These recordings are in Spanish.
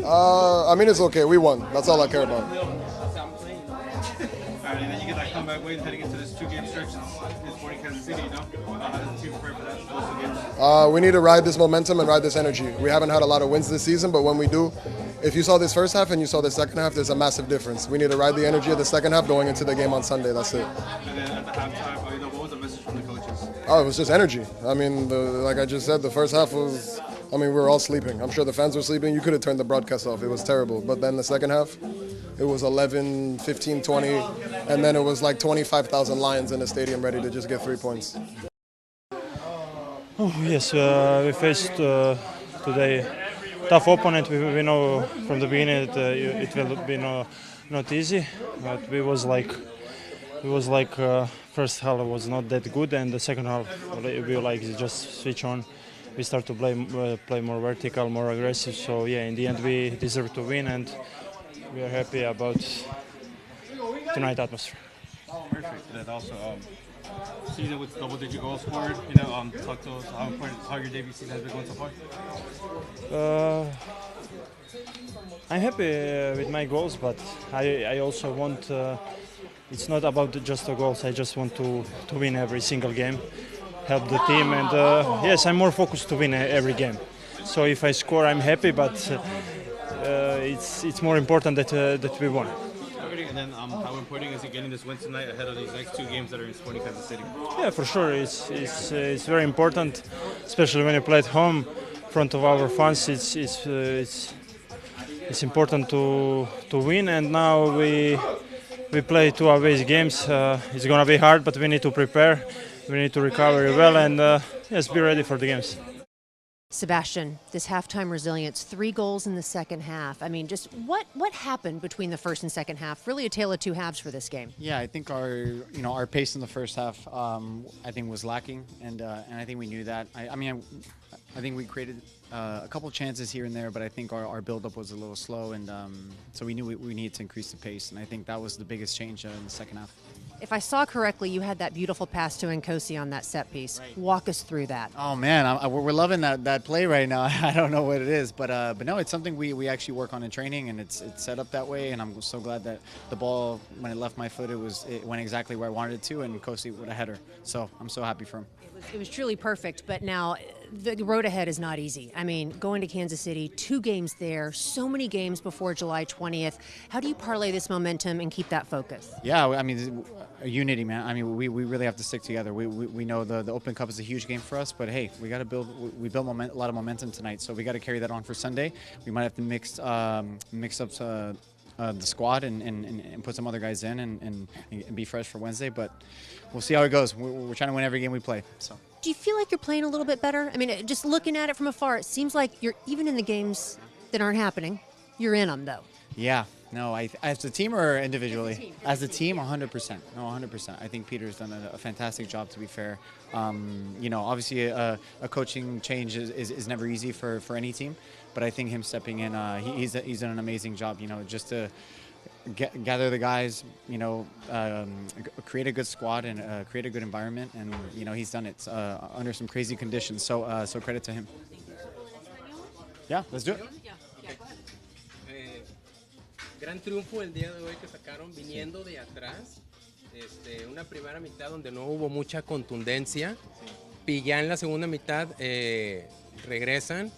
I mean, it's okay. We won. That's all I care about. Alright, and then you get that comeback win heading into this two-game stretch in Sporting Kansas City, you know? How does the team prepare for that, those two games? We need to ride this momentum and ride this energy. We haven't had a lot of wins this season, but when we do, if you saw this first half and you saw the second half, there's a massive difference. We need to ride the energy of the second half going into the game on Sunday. That's it. And then at the halftime, what was the message from the coaches? Oh, it was just energy. I mean, like I just said, the first half was, I mean, we were all sleeping. I'm sure the fans were sleeping. You could have turned the broadcast off. It was terrible. But then the second half, it was 11, 15, 20, and then it was like 25,000 Lions in the stadium ready to just get 3 points. Oh, yes, we faced today tough opponent. We know from the beginning that it will be not easy, but we was like first half was not that good, and the second half we like just switch on. We start to play more vertical, more aggressive. So yeah, in the end we deserve to win, and we are happy about tonight's atmosphere. Perfect. And also, season with double-digit goals scored. Talk to us how your debut season has been going so far. I'm happy with my goals, but I also want. It's not about just the goals. I just want to win every single game, help the team, and yes, I'm more focused to win every game. So if I score, I'm happy, but it's more important that we won. And then how important is it getting this win tonight ahead of these next two games that are in Sporting Kansas City? Yeah, for sure. It's very important, especially when you play at home in front of our fans. It's important to win, and now we play two away games. It's gonna be hard, but we need to prepare. We need to recover well, and yes, be ready for the games. Sebastian, this halftime resilience, 3 goals in the second half. I mean, just what happened between the first and second half? Really a tale of two halves for this game. Yeah, I think our pace in the first half I think was lacking, and I think we knew that. I think we created a couple chances here and there, but I think our build-up was a little slow, and so we knew we needed to increase the pace, and I think that was the biggest change in the second half. If I saw correctly, you had that beautiful pass to Nkosi on that set piece. Right. Walk us through that. Oh man, we're loving that play right now. I don't know what it is, but no, it's something we actually work on in training, and it's set up that way. And I'm so glad that the ball, when it left my foot, it went exactly where I wanted it to, and Nkosi with a header. So I'm so happy for him. It was truly perfect, but now the road ahead is not easy. I mean, going to Kansas City, 2 games there, so many games before July 20th. How do you parlay this momentum and keep that focus? Yeah, I mean, unity, man. I mean, we really have to stick together. We know the Open Cup is a huge game for us, but hey, we got to build a lot of momentum tonight, so we got to carry that on for Sunday. We might have to mix up the squad and put some other guys in and be fresh for Wednesday, but we'll see how it goes. We're trying to win every game we play. So. Do you feel like you're playing a little bit better? I mean, just looking at it from afar, it seems like you're even in the games that aren't happening. You're in them, though. Yeah. No, as a team or individually? As a team, 100%. No, 100%. I think Peter's done a fantastic job, to be fair. Obviously a coaching change is never easy for any team, but I think him stepping in, he's done an amazing job, just to gather the guys, create a good squad and create a good environment, and, he's done it under some crazy conditions, so credit to him. Yeah, let's do it. Gran triunfo el día de hoy que sacaron viniendo de atrás, una primera mitad donde no hubo mucha contundencia, y ya en la segunda mitad regresan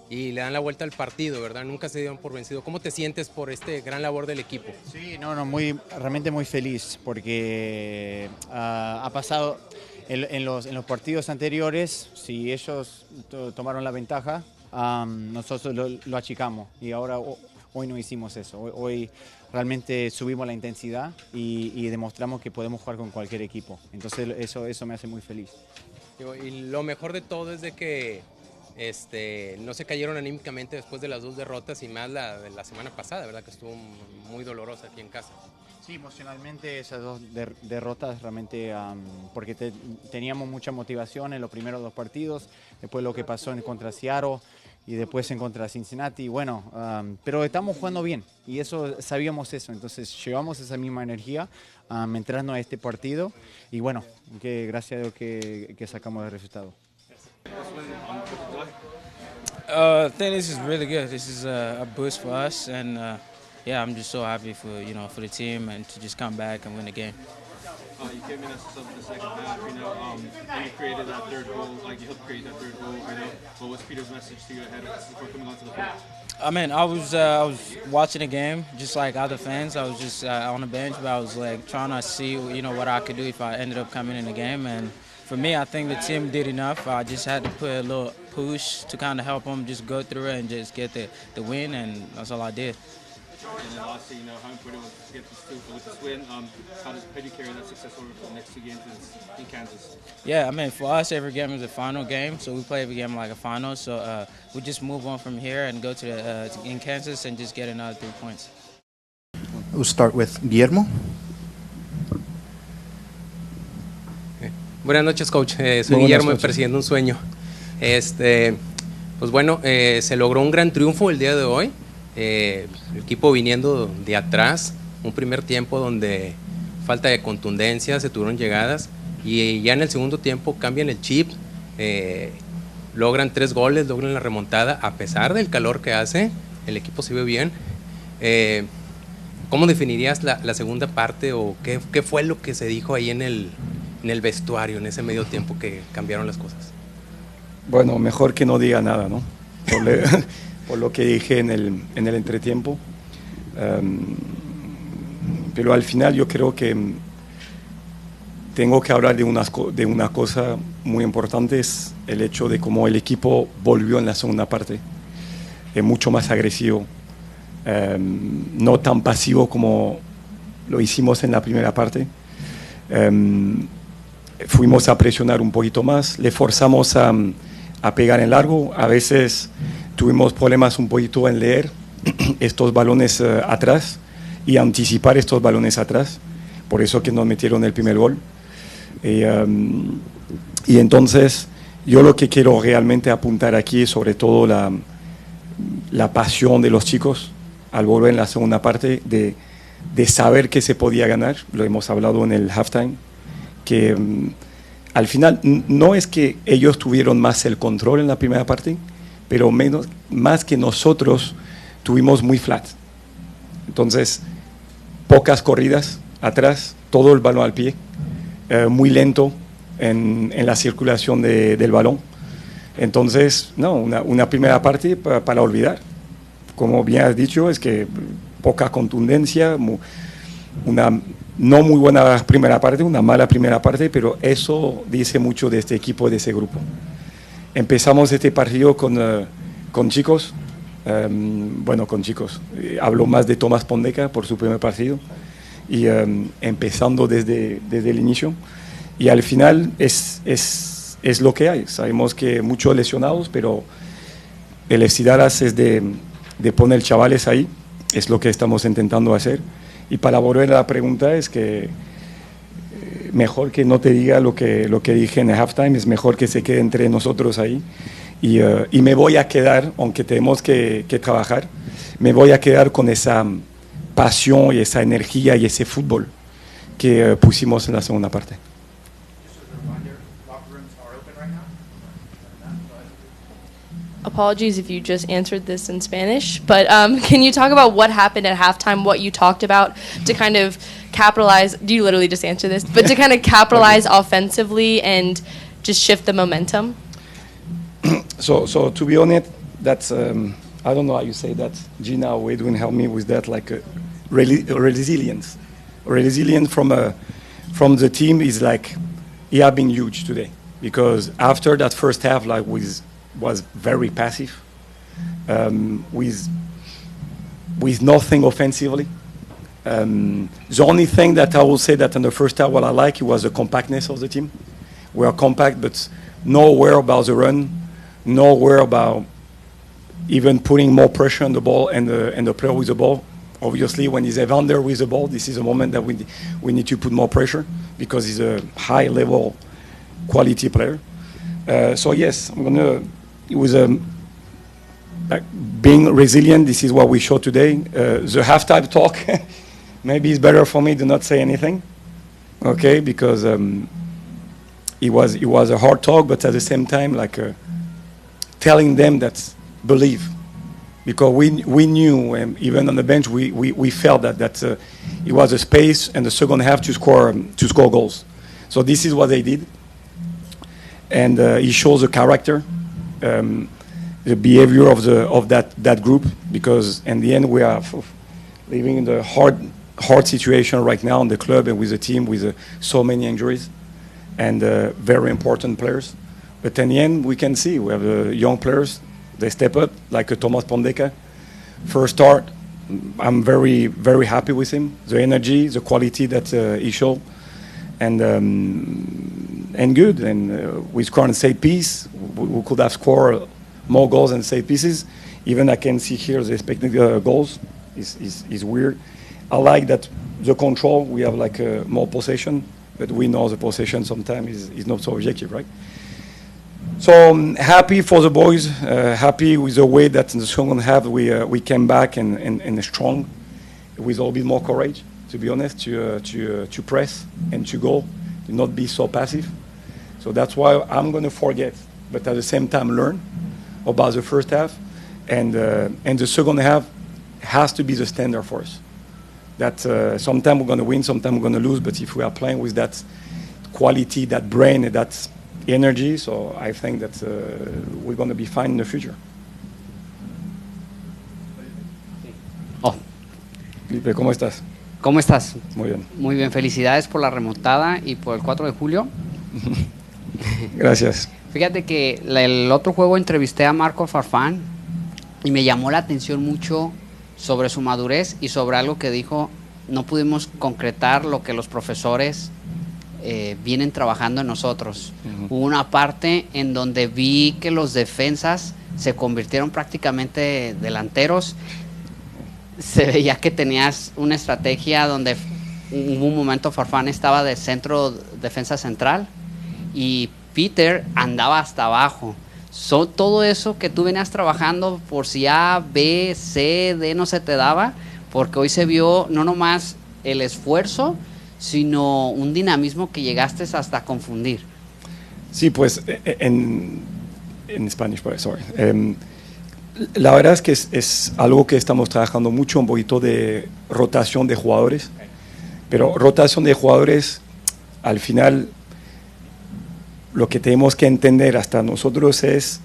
y le dan la vuelta al partido, ¿verdad? Nunca se dieron por vencido. ¿Cómo te sientes por este gran labor del equipo? Sí, realmente muy feliz, porque ha pasado en los partidos anteriores, si ellos tomaron la ventaja, nosotros lo achicamos, y ahora hoy no hicimos eso. Hoy realmente subimos la intensidad y demostramos que podemos jugar con cualquier equipo. Entonces eso me hace muy feliz. Y lo mejor de todo es de que no se cayeron anímicamente después de las 2 derrotas, y más la de la semana pasada, ¿verdad? Que estuvo muy dolorosa aquí en casa. Sí, emocionalmente esas 2 derrotas realmente, porque teníamos mucha motivación en los primeros 2 partidos, después lo que pasó contra Seattle y después en contra Cincinnati, pero estamos jugando bien, y sabíamos eso, entonces llevamos esa misma energía entrando a este partido, y que gracias a Dios que sacamos el resultado. I think this is really good. This is a boost for us, and yeah, I'm just so happy for for the team and to just come back and win the game. You came in as a sub in the second half, and you created that third goal, like you helped create that third goal, What was Peter's message to you ahead of before coming onto the field? I mean, I was watching the game just like other fans. I was just on the bench, but I was like trying to see what I could do if I ended up coming in the game. And for me, I think the team did enough. I just had to put a little push to kind of help them just go through it and just get the win, and that's all I did. And then lastly, how important it was to get this win. How do you carry that success over for the next two games in Kansas? Yeah, I mean, for us, every game is a final game, so we play every game like a final. So we just move on from here and go to in Kansas and just get another 3 points. We'll start with Guillermo. Buenas noches, coach. Soy Guillermo, persiguiendo un sueño. Pues bueno, se logró un gran triunfo el día de hoy. El equipo viniendo de atrás, un primer tiempo donde falta de contundencia, se tuvieron llegadas y ya en el segundo tiempo cambian el chip, logran 3 goles, logran la remontada a pesar del calor que hace, el equipo se ve bien. ¿Cómo definirías la segunda parte o qué fue lo que se dijo ahí en el vestuario, en ese medio tiempo que cambiaron las cosas? Bueno, mejor que no diga nada, ¿no? Por lo que dije en el entretiempo. Pero al final yo creo que tengo que hablar de una cosa muy importante, es el hecho de cómo el equipo volvió en la segunda parte. Es mucho más agresivo, no tan pasivo como lo hicimos en la primera parte. Fuimos a presionar un poquito más, le forzamos a pegar en largo, a veces tuvimos problemas un poquito en leer estos balones atrás y anticipar estos balones atrás, por eso que nos metieron el primer gol. Y entonces yo lo que quiero realmente apuntar aquí es sobre todo la pasión de los chicos al volver en la segunda parte, de saber que se podía ganar, lo hemos hablado en el halftime, que al final no es que ellos tuvieron más el control en la primera parte, pero más que nosotros tuvimos muy flat. Entonces, pocas corridas atrás, todo el balón al pie, muy lento en la circulación del balón. Entonces, no, una primera parte para olvidar. Como bien has dicho, es que poca contundencia, una no muy buena primera parte, una mala primera parte, pero eso dice mucho de este equipo, de ese grupo. Empezamos este partido con chicos, con chicos. Hablo más de Tomás Pondeca por su primer partido y empezando desde el inicio. Y al final es lo que hay. Sabemos que muchos lesionados, pero el Estidaras es de poner chavales ahí, es lo que estamos intentando hacer. Y para volver a la pregunta es que mejor que no te diga lo que dije en el halftime, es mejor que se quede entre nosotros ahí. Y me voy a quedar, aunque tenemos que trabajar, me voy a quedar con esa pasión y esa energía y ese fútbol que pusimos en la segunda parte. Apologies if you just answered this in Spanish, but can you talk about what happened at halftime, what you talked about to kind of capitalize, do you literally just answer this, but to kind of capitalize offensively and just shift the momentum? So to be honest, that's, I don't know how you say that. Gina or Edwin help me with that, like resilience. Resilience from the team is like, been huge today. Because after that first half, like was very passive, with nothing offensively. The only thing that I will say that in the first half, what I like, it was the compactness of the team. We are compact, but nowhere about the run, nowhere about even putting more pressure on the ball and the player with the ball. Obviously, when he's Evander with the ball, this is a moment that we need to put more pressure because he's a high-level quality player. So yes, it was being resilient. This is what we showed today. The halftime talk, maybe it's better for me to not say anything, okay? Because it was a hard talk, but at the same time, like telling them that believe, because we knew, and even on the bench, we felt that it was a space in the second half to score goals. So this is what they did, and it shows the character, the behavior of that group, because in the end we are living in the hard situation right now in the club and with the team with so many injuries and very important players. But in the end, we can see we have young players. They step up, like Thomas Pondeka. First start, I'm very, very happy with him. The energy, the quality that he showed, and good. And we scored and set piece. We could have scored more goals and set pieces. Even I can see here the expected goals is weird. I like that the control. We have like more possession, but we know the possession sometimes is not so objective, right? So I'm happy for the boys, happy with the way that in the second half we came back and strong, with a little bit more courage, to be honest, to press and to go, to not be so passive. So that's why I'm going to forget, but at the same time learn about the first half, and the second half has to be the standard for us. That sometimes we're going to win, sometimes we're going to lose, but if we are playing with that quality, that brain, that energy, so I think that we're going to be fine in the future. Oh. Felipe, ¿cómo estás? ¿Cómo estás? Muy bien. Muy bien, felicidades por la remontada y por el 4 de julio. Gracias. Fíjate que el otro juego entrevisté a Marco Farfán y me llamó la atención mucho sobre su madurez y sobre algo que dijo: no pudimos concretar lo que los profesores vienen trabajando en nosotros. Hubo una parte en donde vi que los defensas se convirtieron prácticamente delanteros. Se veía que tenías una estrategia donde hubo un momento Farfán estaba de centro defensa central y Peter andaba hasta abajo. Todo eso que tú venías trabajando por si A, B, C, D no se te daba, porque hoy se vio no nomás el esfuerzo, sino un dinamismo que llegaste hasta confundir. Sí, pues en Spanish, sorry. La verdad es que es algo que estamos trabajando mucho, un poquito de rotación de jugadores, pero rotación de jugadores, al final, lo que tenemos que entender hasta nosotros es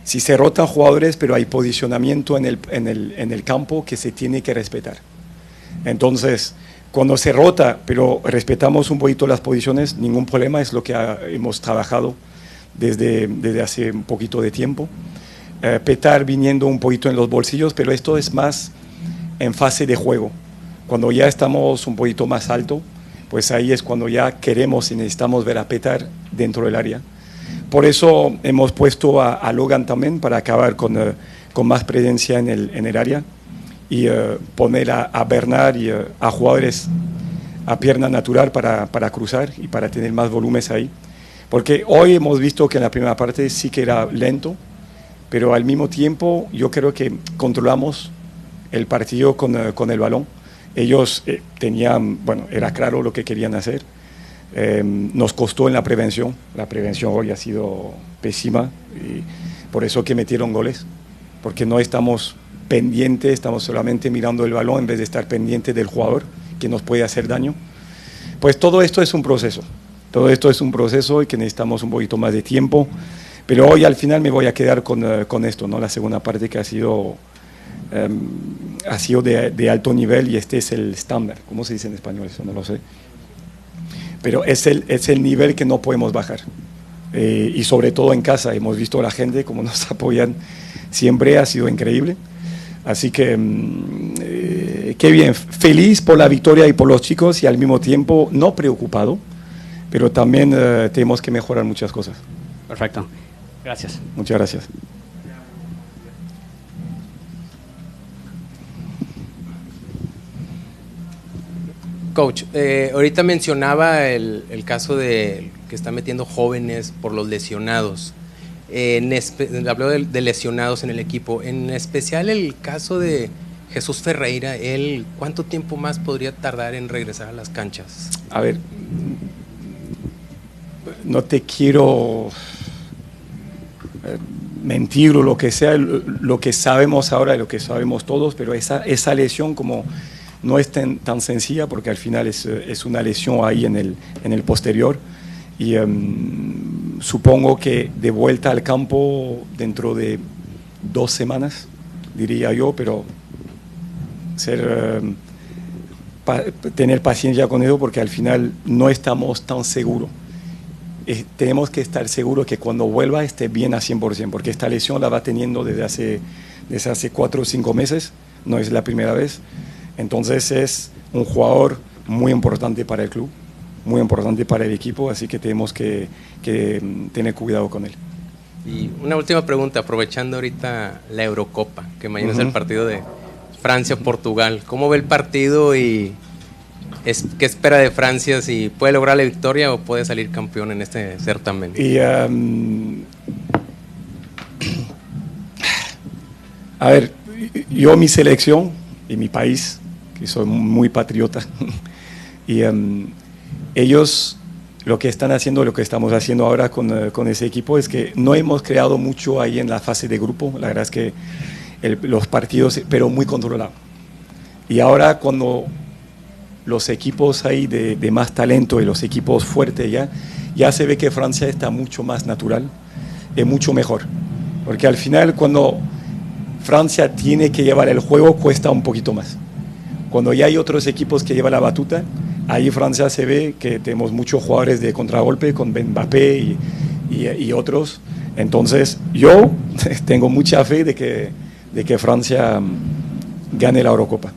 si se rotan jugadores, pero hay posicionamiento en el campo que se tiene que respetar. Entonces, cuando se rota, pero respetamos un poquito las posiciones, ningún problema, es lo que hemos trabajado desde hace un poquito de tiempo. Petar viniendo un poquito en los bolsillos, pero esto es más en fase de juego. Cuando ya estamos un poquito más alto, pues ahí es cuando ya queremos y necesitamos ver a Petar dentro del área. Por eso hemos puesto a Logan también para acabar con más presencia en el área y poner a Bernard y a jugadores a pierna natural para cruzar y para tener más volúmenes ahí. Porque hoy hemos visto que en la primera parte sí que era lento, pero al mismo tiempo yo creo que controlamos el partido con el balón. Ellos tenían, bueno, era claro lo que querían hacer. Nos costó en la prevención hoy ha sido pésima y por eso que metieron goles, porque no estamos pendientes, estamos solamente mirando el balón en vez de estar pendiente del jugador que nos puede hacer daño. Pues todo esto es un proceso y que necesitamos un poquito más de tiempo, pero hoy al final me voy a quedar con esto, ¿no? La segunda parte que ha sido de alto nivel y este es el estándar. ¿Cómo se dice en español? Eso no lo sé. Pero es el nivel que no podemos bajar. Y sobre todo en casa, hemos visto a la gente cómo nos apoyan siempre, ha sido increíble. Así que qué bien, feliz por la victoria y por los chicos y al mismo tiempo no preocupado, pero también tenemos que mejorar muchas cosas. Perfecto, gracias. Muchas gracias. Coach, ahorita mencionaba el caso de que está metiendo jóvenes por los lesionados. Habló de lesionados en el equipo, en especial el caso de Jesús Ferreira. Él, ¿cuánto tiempo más podría tardar en regresar a las canchas? A ver, no te quiero mentir o lo que sea, lo que sabemos ahora y lo que sabemos todos, pero esa lesión como no es tan sencilla porque al final es una lesión ahí en el posterior y supongo que de vuelta al campo dentro de 2 semanas, diría yo, pero tener paciencia con eso porque al final no estamos tan seguros. Tenemos que estar seguros que cuando vuelva esté bien a 100%, porque esta lesión la va teniendo desde hace 4 o 5 meses, no es la primera vez. Entonces es un jugador muy importante para el club, muy importante para el equipo, así que tenemos que tener cuidado con él. Y una última pregunta, aprovechando ahorita la Eurocopa, que mañana es el partido de Francia-Portugal. ¿Cómo ve el partido y qué espera de Francia? ¿Si puede lograr la victoria o puede salir campeón en este certamen? Y, a ver, yo mi selección y mi país, que soy muy patriota, y ellos lo que están haciendo, lo que estamos haciendo ahora con ese equipo es que no hemos creado mucho ahí en la fase de grupo, la verdad es que los partidos, pero muy controlados. Y ahora cuando los equipos ahí de más talento y los equipos fuertes ya se ve que Francia está mucho más natural, es mucho mejor. Porque al final cuando Francia tiene que llevar el juego cuesta un poquito más. Cuando ya hay otros equipos que llevan la batuta, ahí Francia se ve que tenemos muchos jugadores de contragolpe con Mbappé y otros. Entonces yo tengo mucha fe de que Francia gane la Eurocopa.